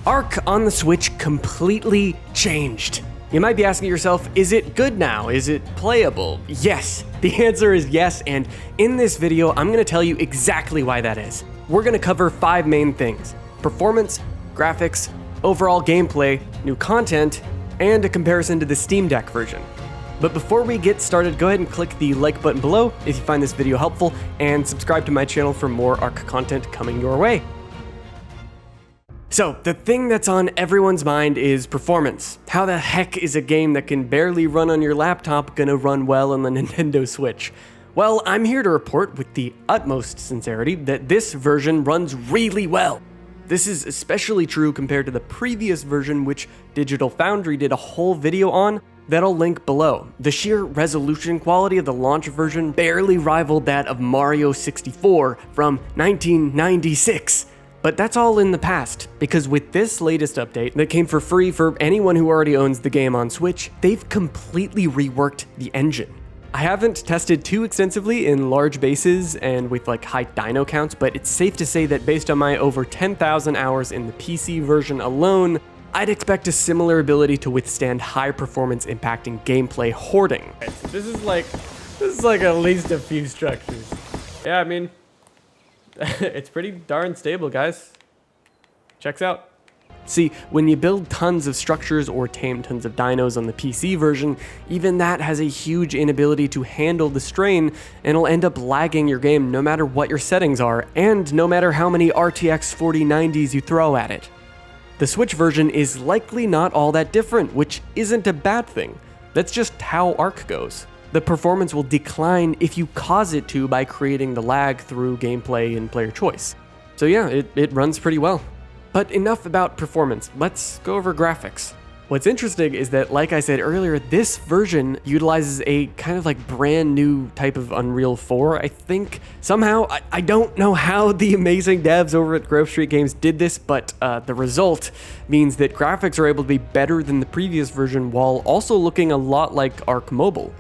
ARK on the Switch completely changed. You might be asking yourself, is it good now? Is it playable? Yes, the answer is yes, and in this video, I'm gonna tell you exactly why that is. We're gonna cover 5 main things: performance, graphics, overall gameplay, new content, and a comparison to the Steam Deck version. But before we get started, go ahead and click the like button below if you find this video helpful, and subscribe to my channel for more ARK content coming your way. So, the thing that's on everyone's mind is performance. How the heck is a game that can barely run on your laptop gonna run well on the Nintendo Switch? Well, I'm here to report with the utmost sincerity that this version runs really well. This is especially true compared to the previous version, which Digital Foundry did a whole video on that I'll link below. The sheer resolution quality of the launch version barely rivaled that of Mario 64 from 1996. But that's all in the past, because with this latest update that came for free for anyone who already owns the game on Switch, they've completely reworked the engine. I haven't tested too extensively in large bases and with high dino counts, but it's safe to say that based on my over 10,000 hours in the PC version alone, I'd expect a similar ability to withstand high performance impacting gameplay hoarding. This is like at least a few structures. Yeah, I mean, it's pretty darn stable, guys. Checks out. See, when you build tons of structures or tame tons of dinos on the PC version, even that has a huge inability to handle the strain, and it'll end up lagging your game no matter what your settings are, and no matter how many RTX 4090s you throw at it. The Switch version is likely not all that different, which isn't a bad thing. That's just how ARK goes. The performance will decline if you cause it to by creating the lag through gameplay and player choice. So yeah, it runs pretty well. But enough about performance, let's go over graphics. What's interesting is that, like I said earlier, this version utilizes a kind of brand new type of Unreal 4, I think. Somehow, I don't know how the amazing devs over at Grove Street Games did this, but the result means that graphics are able to be better than the previous version while also looking a lot like ARK Mobile.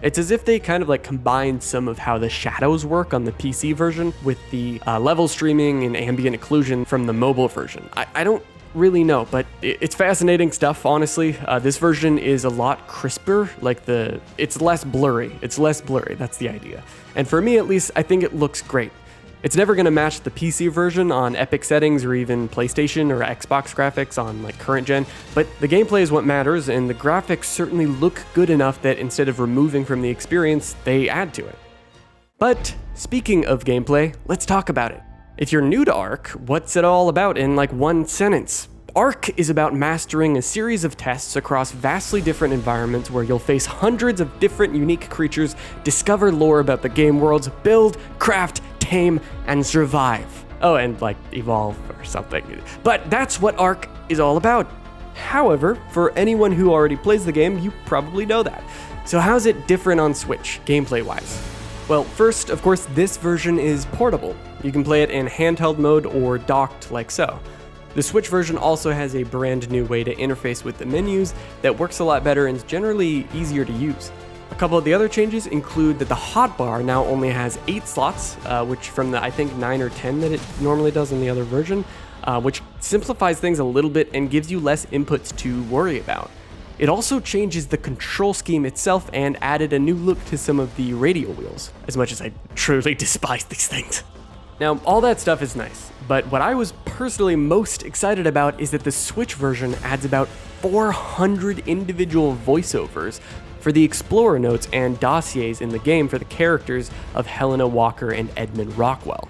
It's as if they kind of combined some of how the shadows work on the PC version with the level streaming and ambient occlusion from the mobile version. I don't really know, but it's fascinating stuff, honestly. This version is a lot crisper, it's less blurry. It's less blurry, that's the idea. And for me at least, I think it looks great. It's never going to match the PC version on Epic settings or even PlayStation or Xbox graphics on current gen, but the gameplay is what matters, and the graphics certainly look good enough that instead of removing from the experience, they add to it. But speaking of gameplay, let's talk about it. If you're new to ARK, what's it all about in one sentence? ARK is about mastering a series of tests across vastly different environments where you'll face hundreds of different unique creatures, discover lore about the game worlds, build, craft, tame, and survive. Oh, and evolve or something. But that's what ARK is all about. However, for anyone who already plays the game, you probably know that. So how's it different on Switch, gameplay-wise? Well, first, of course, this version is portable. You can play it in handheld mode or docked like so. The Switch version also has a brand new way to interface with the menus that works a lot better and is generally easier to use. A couple of the other changes include that the hotbar now only has 8 slots, which from the, I think, 9 or 10 that it normally does in the other version, which simplifies things a little bit and gives you less inputs to worry about. It also changes the control scheme itself and added a new look to some of the radial wheels, as much as I truly despise these things. Now, all that stuff is nice, but what I was personally most excited about is that the Switch version adds about 400 individual voiceovers for the Explorer notes and dossiers in the game for the characters of Helena Walker and Edmund Rockwell.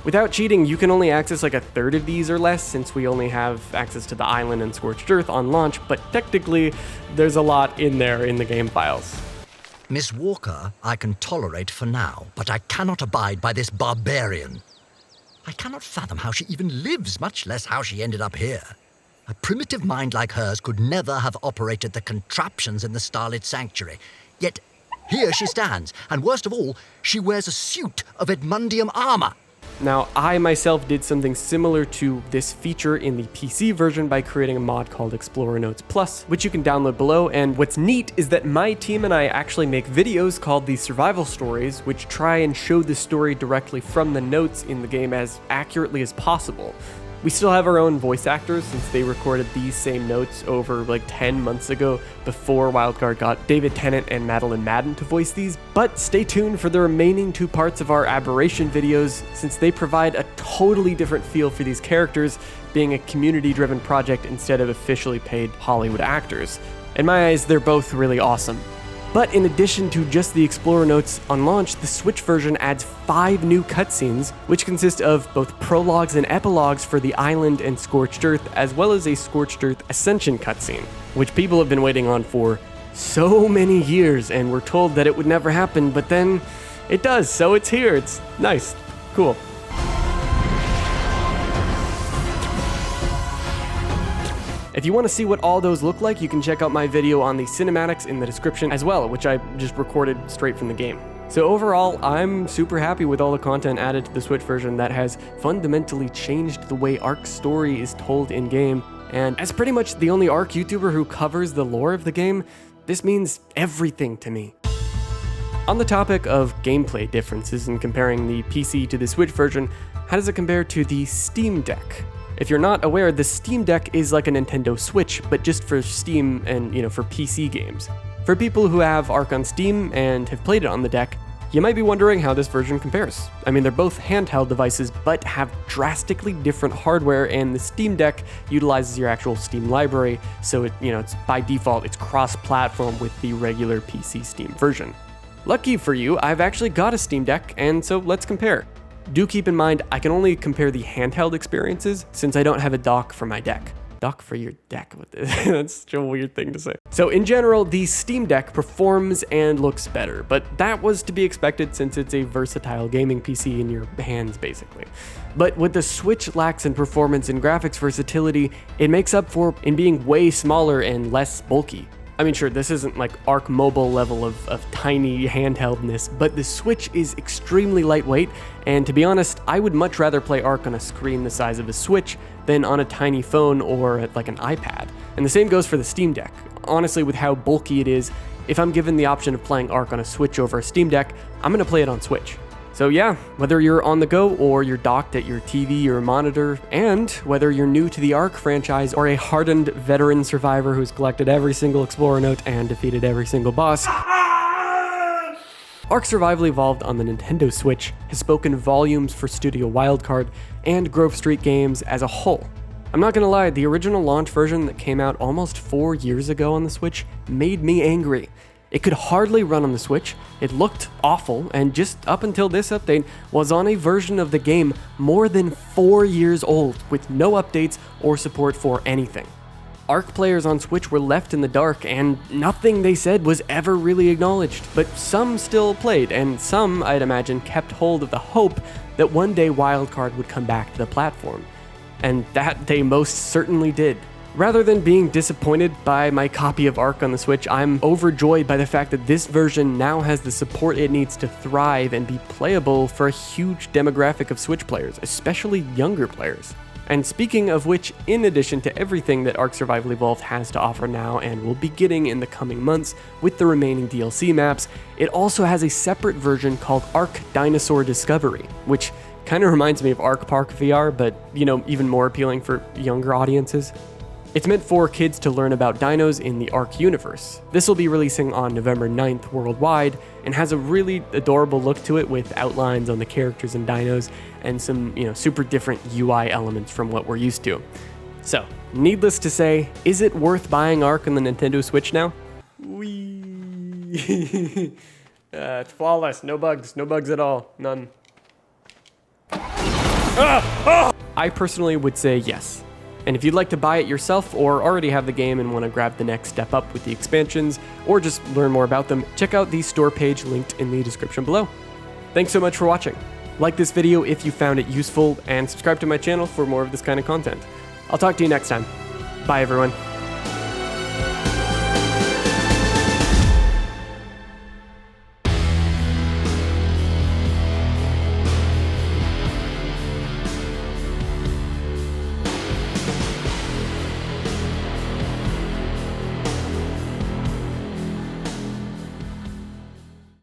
Without cheating, you can only access a third of these or less, since we only have access to the island and Scorched Earth on launch, but technically, there's a lot in there in the game files. Miss Walker, I can tolerate for now, but I cannot abide by this barbarian. I cannot fathom how she even lives, much less how she ended up here. A primitive mind like hers could never have operated the contraptions in the Starlit Sanctuary. Yet, here she stands, and worst of all, she wears a suit of Edmundium armor. Now, I myself did something similar to this feature in the PC version by creating a mod called Explorer Notes Plus, which you can download below, and what's neat is that my team and I actually make videos called the Survival Stories, which try and show the story directly from the notes in the game as accurately as possible. We still have our own voice actors since they recorded these same notes over like 10 months ago before Wildcard got David Tennant and Madden to voice these, but stay tuned for the remaining 2 parts of our Aberration videos since they provide a totally different feel for these characters, being a community-driven project instead of officially paid Hollywood actors. In my eyes, they're both really awesome. But in addition to just the Explorer notes on launch, the Switch version adds 5 new cutscenes, which consist of both prologues and epilogues for the Island and Scorched Earth, as well as a Scorched Earth Ascension cutscene, which people have been waiting on for so many years and were told that it would never happen, but then it does, so it's here. It's nice. Cool. If you want to see what all those look like, you can check out my video on the cinematics in the description as well, which I just recorded straight from the game. So overall, I'm super happy with all the content added to the Switch version that has fundamentally changed the way ARK's story is told in-game, and as pretty much the only ARK YouTuber who covers the lore of the game, this means everything to me. On the topic of gameplay differences in comparing the PC to the Switch version, how does it compare to the Steam Deck? If you're not aware, the Steam Deck is like a Nintendo Switch, but just for Steam and, for PC games. For people who have ARK on Steam and have played it on the deck, you might be wondering how this version compares. I mean, they're both handheld devices, but have drastically different hardware, and the Steam Deck utilizes your actual Steam library, so it's by default, it's cross-platform with the regular PC Steam version. Lucky for you, I've actually got a Steam Deck, and so let's compare. Do keep in mind, I can only compare the handheld experiences since I don't have a dock for my deck. Dock for your deck? That's such a weird thing to say. So in general, the Steam Deck performs and looks better, but that was to be expected since it's a versatile gaming PC in your hands, basically. But what the Switch lacks in performance and graphics versatility, it makes up for in being way smaller and less bulky. I mean, sure, this isn't like ARK mobile level of tiny handheldness, but the Switch is extremely lightweight, and to be honest, I would much rather play ARK on a screen the size of a Switch than on a tiny phone or like an iPad. And the same goes for the Steam Deck. Honestly, with how bulky it is, if I'm given the option of playing ARK on a Switch over a Steam Deck, I'm gonna play it on Switch. So yeah, whether you're on the go or you're docked at your TV or monitor, and whether you're new to the ARK franchise or a hardened veteran survivor who's collected every single Explorer note and defeated every single boss, ARK Survival Evolved on the Nintendo Switch has spoken volumes for Studio Wildcard and Grove Street Games as a whole. I'm not gonna lie, the original launch version that came out almost 4 years ago on the Switch made me angry. It could hardly run on the Switch, it looked awful, and just up until this update was on a version of the game more than 4 years old with no updates or support for anything. ARK players on Switch were left in the dark and nothing they said was ever really acknowledged, but some still played and some, I'd imagine, kept hold of the hope that one day Wildcard would come back to the platform. And that they most certainly did. Rather than being disappointed by my copy of ARK on the Switch, I'm overjoyed by the fact that this version now has the support it needs to thrive and be playable for a huge demographic of Switch players, especially younger players. And speaking of which, in addition to everything that ARK Survival Evolved has to offer now and will be getting in the coming months with the remaining DLC maps, it also has a separate version called ARK Dinosaur Discovery, which kind of reminds me of ARK Park VR, but even more appealing for younger audiences. It's meant for kids to learn about dinos in the ARK universe. This will be releasing on November 9th worldwide and has a really adorable look to it with outlines on the characters and dinos and some, super different UI elements from what we're used to. So, needless to say, is it worth buying ARK on the Nintendo Switch now? Whee! It's flawless, no bugs at all, none. I personally would say yes. And if you'd like to buy it yourself or already have the game and want to grab the next step up with the expansions or just learn more about them, check out the store page linked in the description below. Thanks so much for watching. Like this video if you found it useful and subscribe to my channel for more of this kind of content. I'll talk to you next time. Bye everyone.